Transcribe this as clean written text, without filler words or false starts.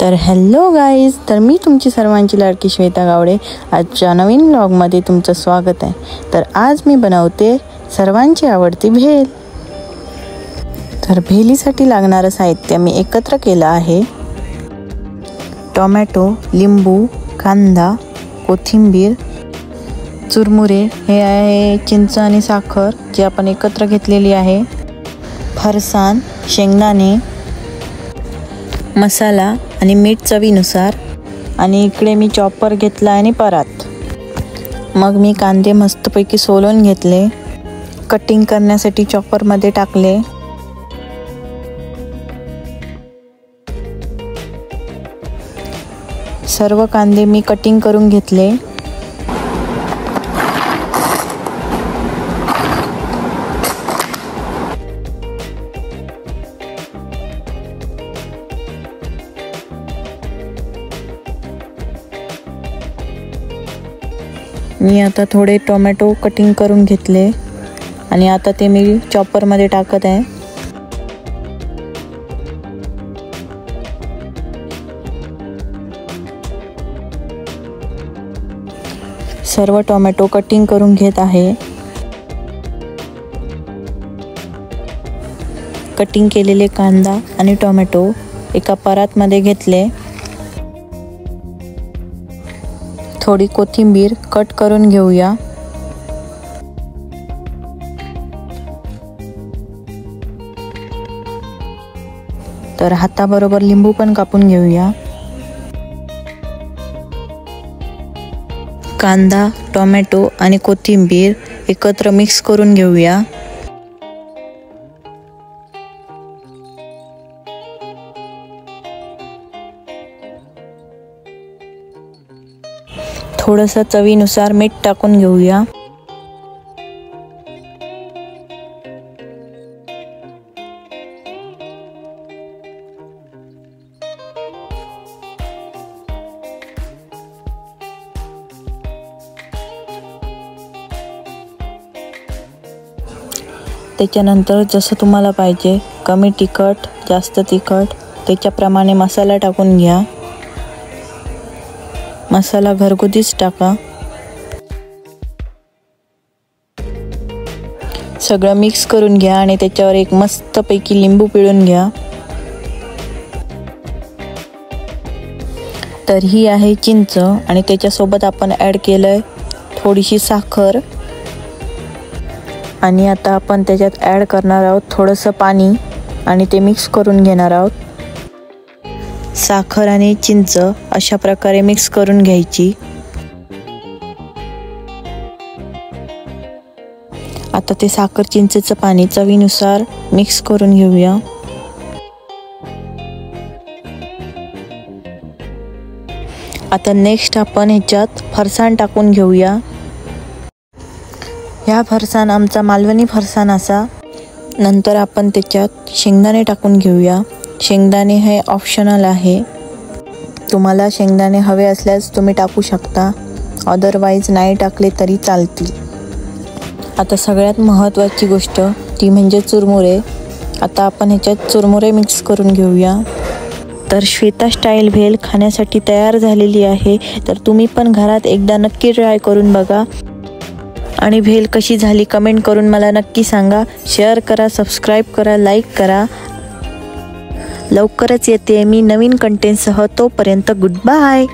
तर hello guys, तर मी तुमची सर्वांची लाडकी श्वेता गावडे आजच्या नवीन व्लॉगमध्ये तुमचं स्वागत आहे। तर आज मी बनवते सर्वांची आवडती भेल। तर भेलीसाठी लागणारं साहित्य मी एकत्र केलं आहे। टोमॅटो, लिंबू, कांदा, कोथिंबीर, चुरमुरे, हे आहे चिंच आणि साखर जी आपण एकत्र घेतलेली आहे, फरसाण, शेंगदाणे, मसाला आणि मीठ चवीनुसार। आणि इकडे मी चॉपर घेतला आणि परात। मग मी कांदे मस्तपैकी सोलून घेतले, कटिंग करण्यासाठी चॉपरमध्ये टाकले। सर्व कांदे मी कटिंग करून घेतले। मी आता थोडे टोमॅटो कटिंग करून घेतले आणि आता ते मी चॉपरमध्ये टाकत आहे। सर्व टोमॅटो कटिंग करून घेत आहे। कटिंग केलेले कांदा आणि टोमॅटो एका परातमध्ये घेतले। थोडी कोथिंबीर कट करून घेऊया। तर हाताबरोबर लिंबू पण कापून घेऊया। कांदा, टोमॅटो आणि कोथिंबीर एकत्र मिक्स करून घेऊया। थोडंसं चवीनुसार मीठ टाकून घेऊया। त्याच्यानंतर जसं तुम्हाला पाहिजे, कमी तिखट, जास्त तिखट, त्याच्याप्रमाणे मसाला टाकून घ्या। मसाला घरगुतीच टाका। सगळं मिक्स करून घ्या आणि त्याच्यावर एक मस्तपैकी लिंबू पिळून घ्या। तर ही आहे चिंच आणि त्याच्यासोबत आपण ॲड केलंय थोडीशी साखर। आणि आता आपण त्याच्यात ॲड करणार आहोत थोडंसं पाणी आणि ते मिक्स करून घेणार आहोत। साखर आणि चिंच अशा प्रकारे मिक्स करून घ्यायची। आता ते साखर चिंचेचं पाणी चवीनुसार मिक्स करून घेऊया। आता नेक्स्ट आपण ह्याच्यात फरसाण टाकून घेऊया। ह्या फरसाण आमचा मालवणी फरसाण असा। नंतर आपण त्याच्यात शेंगदाणे टाकून घेऊया। शेंगदाणे हे ऑप्शनल आहे, तुम्हाला शेंगदाणे हवे असल्यास तुम्ही टाकू शकता, अदरवाईज नाही टाकले तरी चालतील। आता सगळ्यात महत्त्वाची गोष्ट ती म्हणजे चुरमुरे। आता आपण ह्याच्यात चुरमुरे मिक्स करून घेऊया। तर श्वेता स्टाईल भेल खाण्यासाठी तयार झालेली आहे। तर तुम्ही पण घरात एकदा नक्की ट्राय करून बघा आणि भेल कशी झाली कमेंट करून मला नक्की सांगा। शेअर करा, सबस्क्राईब करा, लाईक करा। लवकरच येते मी नवीन कंटेंटसह, तोपर्यंत गुड बाय।